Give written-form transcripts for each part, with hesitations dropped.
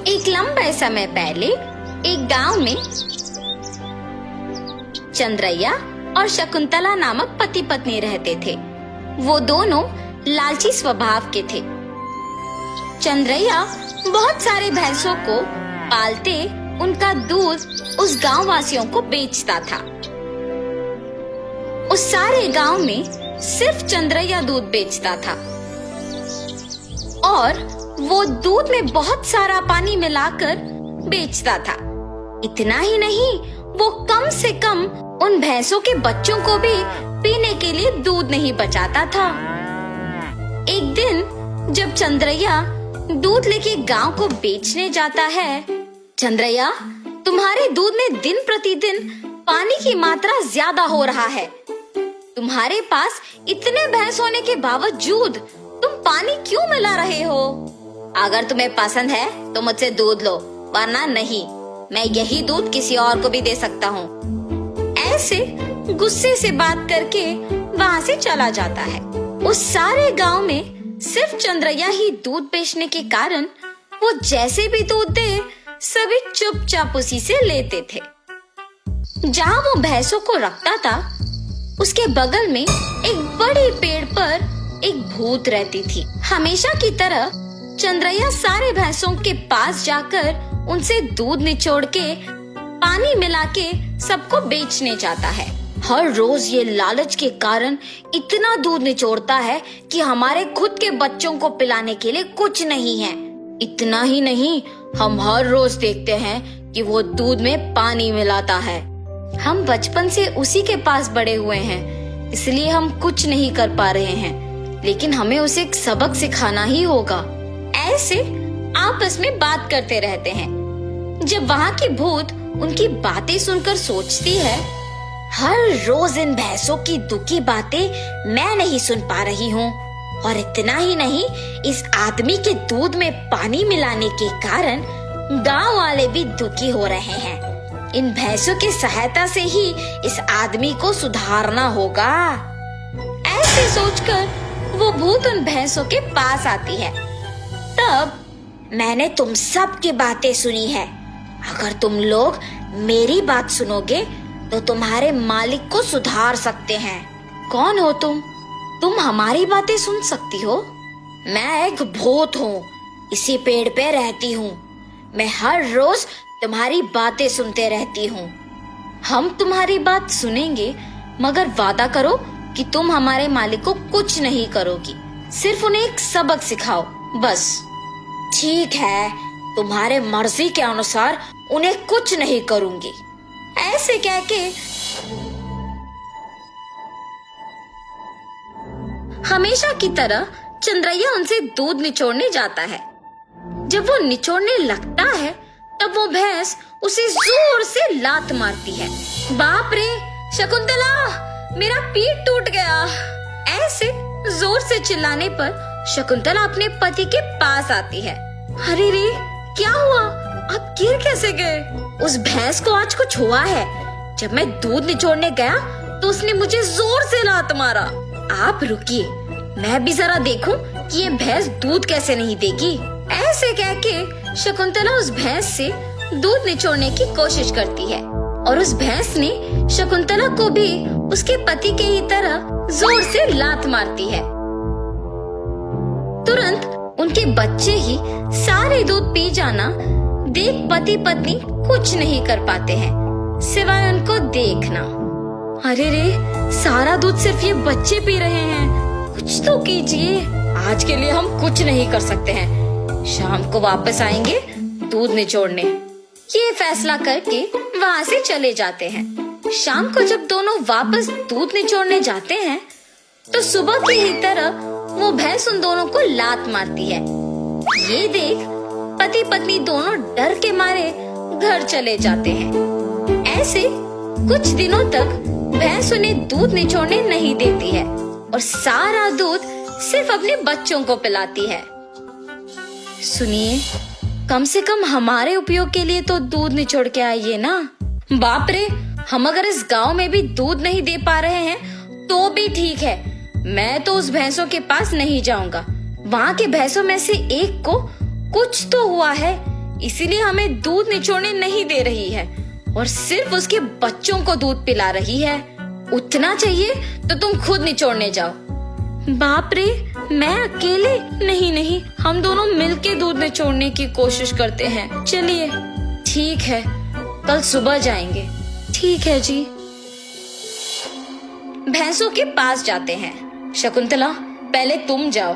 एक लंबे समय पहले एक गांव में चंद्रैया और शकुंतला नामक पति पत्नी रहते थे। वो दोनों लालची स्वभाव के थे। चंद्रैया बहुत सारे भैंसों को पालते उनका दूध उस गांव वासियों को बेचता था। उस सारे गांव में सिर्फ चंद्रैया दूध बेचता था और वो दूध में बहुत सारा पानी मिलाकर बेचता था। इतना ही नहीं, वो कम से कम उन भैंसों के बच्चों को भी पीने के लिए दूध नहीं बचाता था। एक दिन जब चंद्रैया दूध लेके गांव को बेचने जाता है, चंद्रैया, तुम्हारे दूध में दिन प्रतिदिन पानी की मात्रा ज्यादा हो रहा है। तुम्हारे पास इतने भैंस होने के बावजूद तुम पानी क्यों मिला रहे हो? अगर तुम्हें पसंद है तो मुझसे दूध लो, वरना नहीं। मैं यही दूध किसी और को भी दे सकता हूँ। ऐसे गुस्से से बात करके वहाँ से चला जाता है। उस सारे गांव में सिर्फ चंद्रैया ही दूध बेचने के कारण वो जैसे भी दूध दे, सभी चुपचाप उसी से लेते थे। जहाँ वो भैंसों को रखता था, उसके बगल में एक बड़े पेड़ पर एक भूत रहती थी। हमेशा की तरह चंद्रैया सारे भैंसों के पास जाकर उनसे दूध निचोड़ के पानी मिला के सबको बेचने जाता है। हर रोज ये लालच के कारण इतना दूध निचोड़ता है कि हमारे खुद के बच्चों को पिलाने के लिए कुछ नहीं है। इतना ही नहीं, हम हर रोज देखते हैं कि वो दूध में पानी मिलाता है। हम बचपन से उसी के पास बड़े हुए हैं, इसलिए हम कुछ नहीं कर पा रहे हैं, लेकिन हमें उसे एक सबक सिखाना ही होगा। ऐसे आपस में बात करते रहते हैं। जब वहाँ की भूत उनकी बातें सुनकर सोचती है, हर रोज इन भैंसों की दुखी बातें मैं नहीं सुन पा रही हूँ, और इतना ही नहीं, इस आदमी के दूध में पानी मिलाने के कारण गांव वाले भी दुखी हो रहे हैं। इन भैंसों की सहायता से ही इस आदमी को सुधारना होगा। ऐसे सोचकर वो भूत उन भैंसों के पास आती है। तब, मैंने तुम सब की बातें सुनी है। अगर तुम लोग मेरी बात सुनोगे तो तुम्हारे मालिक को सुधार सकते हैं। कौन हो तुम? तुम हमारी बातें सुन सकती हो? मैं एक भूत हूँ, इसी पेड़ पे रहती हूँ। मैं हर रोज तुम्हारी बातें सुनते रहती हूँ। हम तुम्हारी बात सुनेंगे, मगर वादा करो कि तुम हमारे मालिक को कुछ नहीं करोगी, सिर्फ उन्हें एक सबक सिखाओ, बस। ठीक है, तुम्हारे मर्जी के अनुसार उन्हें कुछ नहीं करूंगी। ऐसे कह के हमेशा की तरह चंद्रैया उनसे दूध निचोड़ने जाता है। जब वो निचोड़ने लगता है, तब वो भैंस उसे जोर से लात मारती है। बाप रे शकुंतला, मेरा पीठ टूट गया। ऐसे जोर से चिल्लाने पर शकुंतला अपने पति के पास आती है। अरे रे, क्या हुआ? आप गिर कैसे गए? उस भैंस को आज कुछ हुआ है। जब मैं दूध निचोड़ने गया तो उसने मुझे जोर से लात मारा। आप रुकिए, मैं भी जरा देखूं कि ये भैंस दूध कैसे नहीं देगी। ऐसे कह के शकुंतला उस भैंस से दूध निचोड़ने की कोशिश करती है और उस भैंस ने शकुंतला को भी उसके पति के ही तरह जोर से लात मारती है। तुरंत उनके बच्चे ही सारे दूध पी जाना देख पति पत्नी कुछ नहीं कर पाते हैं, सिवाय उनको देखना। अरे रे, सारा दूध सिर्फ ये बच्चे पी रहे हैं, कुछ तो कीजिए। आज के लिए हम कुछ नहीं कर सकते हैं, शाम को वापस आएंगे दूध निचोड़ने। ये फैसला करके वहाँ से चले जाते हैं। शाम को जब दोनों वापस दूध निचोड़ने जाते हैं, तो सुबह की ही तरह वो भैंस उन दोनों को लात मारती है। ये देख पति पत्नी दोनों डर के मारे घर चले जाते हैं। ऐसे कुछ दिनों तक भैंस उन्हें दूध निचोड़ने नहीं देती है और सारा दूध सिर्फ अपने बच्चों को पिलाती है। सुनिए, कम से कम हमारे उपयोग के लिए तो दूध निचोड़ के आइए ना। बाप रे, हम अगर इस गांव में भी दूध नहीं दे पा रहे हैं तो भी ठीक है, मैं तो उस भैंसों के पास नहीं जाऊंगा। वहाँ के भैंसों में से एक को कुछ तो हुआ है, इसीलिए हमें दूध निचोड़ने नहीं दे रही है और सिर्फ उसके बच्चों को दूध पिला रही है। उतना चाहिए तो तुम खुद निचोड़ने जाओ। बाप रे, मैं अकेले? नहीं नहीं, हम दोनों मिलके दूध निचोड़ने की कोशिश करते हैं। चलिए ठीक है, कल सुबह जाएंगे। ठीक है जी। भैंसों के पास जाते हैं। शकुंतला, पहले तुम जाओ।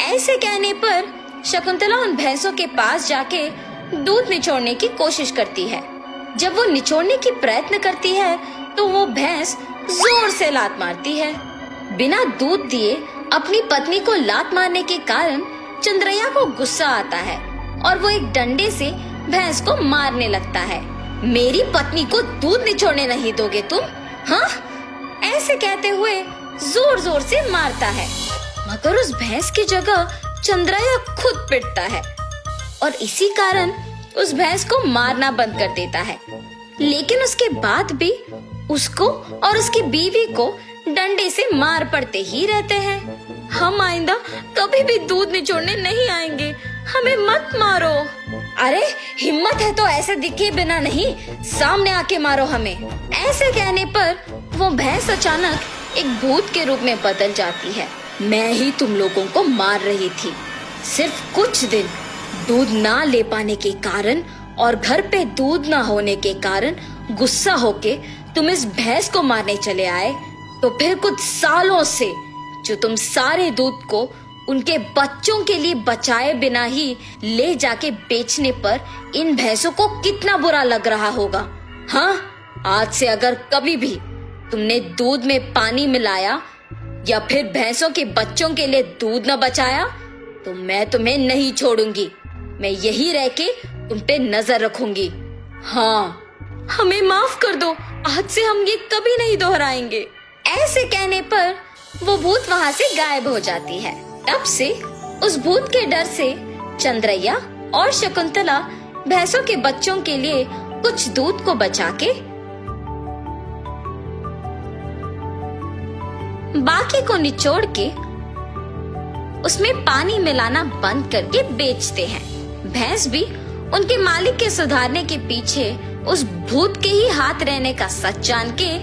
ऐसे कहने पर शकुंतला उन भैंसों के पास जाके दूध निचोड़ने की कोशिश करती है। जब वो निचोड़ने की प्रयत्न करती है तो वो भैंस जोर से लात मारती है। बिना दूध दिए अपनी पत्नी को लात मारने के कारण चंद्रैया को गुस्सा आता है और वो एक डंडे से भैंस को मारने लगता है। मेरी पत्नी को दूध निचोड़ने नहीं दोगे तुम? हाँ? ऐसे कहते हुए जोर जोर से मारता है, मगर उस भैंस की जगह चंद्रैया खुद पिटता है और इसी कारण उस भैंस को मारना बंद कर देता है। लेकिन उसके बाद भी उसको और उसकी बीवी को डंडे से मार पड़ते ही रहते हैं। हम आइंदा कभी भी दूध निचोड़ने नहीं आएंगे, हमें मत मारो। अरे हिम्मत है तो ऐसे दिखे बिना नहीं, सामने आके मारो हमें। ऐसे कहने पर वो भैंस अचानक एक भूत के रूप में बदल जाती है। मैं ही तुम लोगों को मार रही थी। सिर्फ कुछ दिन दूध ना ले पाने के कारण और घर पे दूध ना होने के कारण गुस्सा होके तुम इस भैंस को मारने चले आए, तो फिर कुछ सालों से जो तुम सारे दूध को उनके बच्चों के लिए बचाए बिना ही ले जाके बेचने पर इन भैंसों को कितना बुरा लग रहा होगा। हाँ, आज से अगर कभी भी तुमने दूध में पानी मिलाया या फिर भैंसों के बच्चों के लिए दूध न बचाया तो मैं तुम्हें नहीं छोड़ूंगी। मैं यही रह के तुम पे नजर रखूंगी। हाँ, हमें माफ कर दो, आज से हम ये कभी नहीं दोहराएंगे। ऐसे कहने पर वो भूत वहाँ से गायब हो जाती है। तब से उस भूत के डर से चंद्रैया और शकुंतला भैंसों के बच्चों के लिए कुछ दूध को बचा के बाकी को निचोड़ के उसमें पानी मिलाना बंद करके बेचते हैं। भैंस भी उनके मालिक के सुधारने के पीछे उस भूत के ही हाथ रहने का सच जान के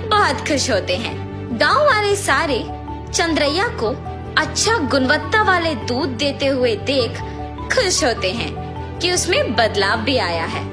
बहुत खुश होते हैं। गांव वाले सारे चंद्रैया को अच्छा गुणवत्ता वाले दूध देते हुए देख खुश होते हैं कि उसमें बदलाव भी आया है।